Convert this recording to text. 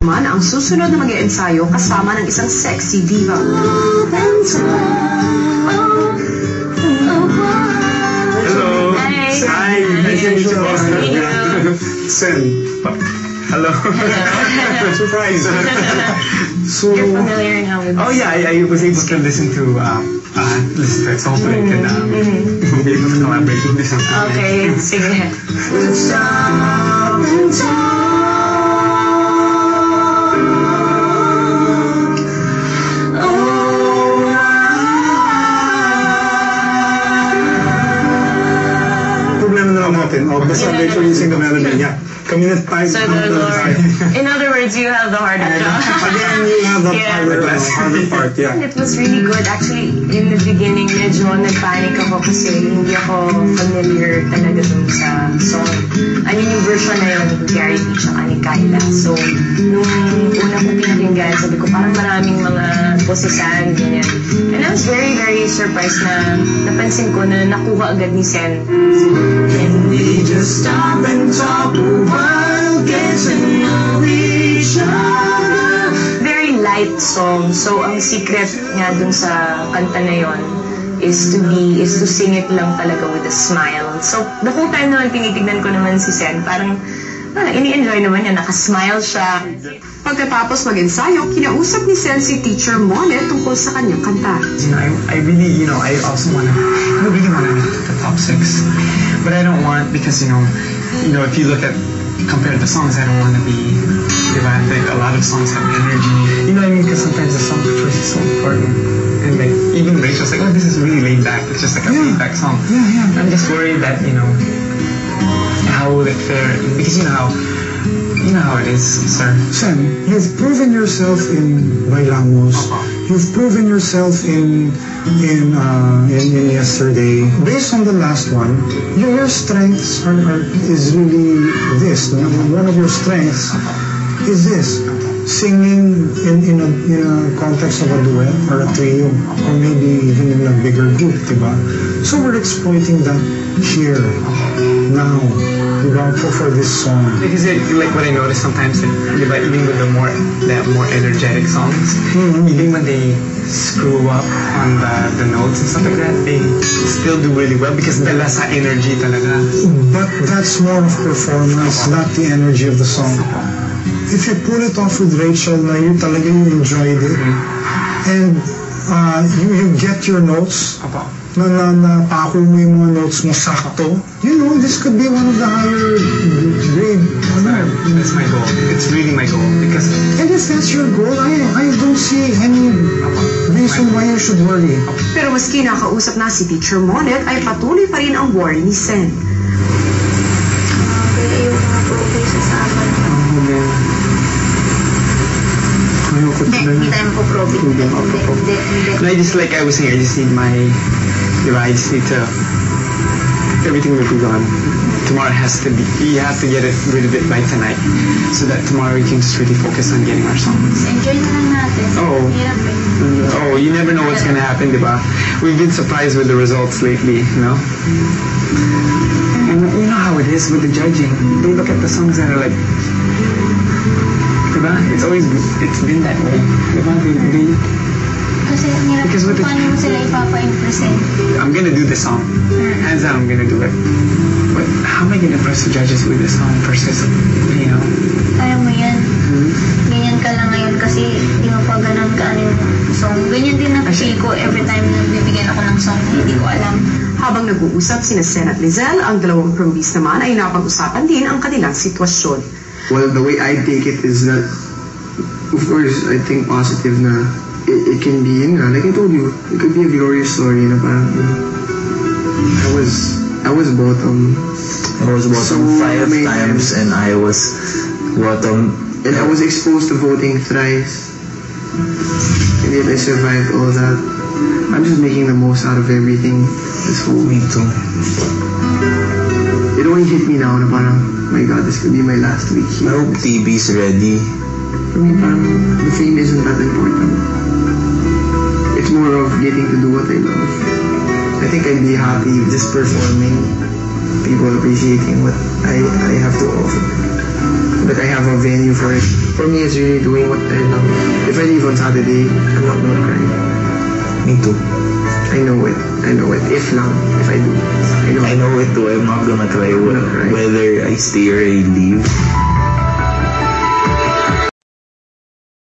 Man ang susunod na mag-iensayo kasama ng isang sexy diva. Hello. Hi. Nice to meet you. Sen. Hello. Surprise. So. You're familiar now with this. Oh yeah, I was able to listen to it. So hopefully I can be able to collaborate with this. Okay, sige. Basta later using the melody niya. Kami na tayo. So in other words, you have the harder job. Again, you have the harder part, yeah. And it was really good. Actually, in the beginning, medyo nagpanic ako kasi hindi ako familiar talaga dun sa song. I mean, yung version na yun ni Gary V tsaka ni Kyla. So, nung una kong pinakinggan, sabi ko parang maraming mga boses-an, ganyan. And I was very, very surprised na napansin ko na nakuha agad ni Sen. Can we just stop and talk a while, get to know each other? Very light song. So, ang secret nga dun sa kanta na yon is to sing it lang talaga with a smile. So, the whole time naman tinitignan ko naman si Sen, parang ini-enjoy naman niya, nakasmile siya. Pagkatapos mag-ensayo, kinausap ni Sen si Teacher Monet tungkol sa kanyang kanta. I really, I also want to, really want to make the top 6. But I don't want, because, if you look at, compared to songs, I don't want to be, I think a lot of songs have energy. You know what I mean? Because sometimes the song first is so important. And like, even Rachel's like, oh, this is really laid back. It's just like a laid back song. Yeah. I'm just worried that, how will it fare? Because you know how it is, sir. Sen, you've proven yourself in Bailamos. You've proven yourself in Yesterday. Based on the last one, your strengths is really this. One of your strengths is this. Singing in a context of a duet or a trio, or maybe even in a bigger group, diba? So we're exploiting that here, now, diba, for this song. Because like what I notice sometimes, diba, even with the more energetic songs, even when they screw up on the notes and stuff like that, they still do really well because dala sa energy talaga. But that's more of performance, not the energy of the song. If you pull it off with Rachel, na you talaga you enjoyed it, and you get your notes, na pako mo yung mga notes mo sakto, this could be one of the higher grade. That's my goal. It's really my goal because. And if that's your goal, I don't see any reason why you should worry. Pero maski nakausap na si Teacher Monet, ay patuloy pa rin ang worry ni Sen. Kaya yung mga progress sa akin. Hindi tayo magpo-profit. I just like I was saying, I just need to. Everything will be gone. Tomorrow you have to get it rid of it by tonight, so that tomorrow we can just really focus on getting our songs. Enjoy na lang natin. Oh, you never know what's gonna happen, diba? We've been surprised with the results lately, And you know how it is with the judging. They look at the songs and are like, diba? It's been that way. Diba? Kasi paano mo sila ipapa-impresent? I'm gonna do the song. Hands down, I'm gonna do it. But how am I gonna impress the judges with the song versus, Kaya mo yan. Ganyan ka lang ngayon kasi di mo pa ganun yung song. Ganyan din na-feel ko every time na bibigyan ako ng song na hindi ko alam. Habang nag-uusap sina Sen at Lizelle, ang dalawang prodies naman ay napag-usapan din ang kanilang sitwasyon. Well, the way I take it is that, of course, I think positive na it can be, like I told you, it could be a glorious story na parang, I was bottom. I was bottom so 5 times and I was bottom. And I was exposed to voting thrice. And yet I survived all that. I'm just making the most out of everything. This whole Me too. It only hit me now na parang, my God, this could be my last week here. I hope TV's ready. For me, parang, the fame isn't that important. It's more of getting to do what I love. I think I'd be happy just performing, people appreciating what I have to offer. that I have a venue for it. For me, it's really doing what I love. If I leave on Saturday, I'm not gonna cry. Me too. I know it. If I do. I know it too. I'm not gonna cry I'm not cry. whether I stay or I leave.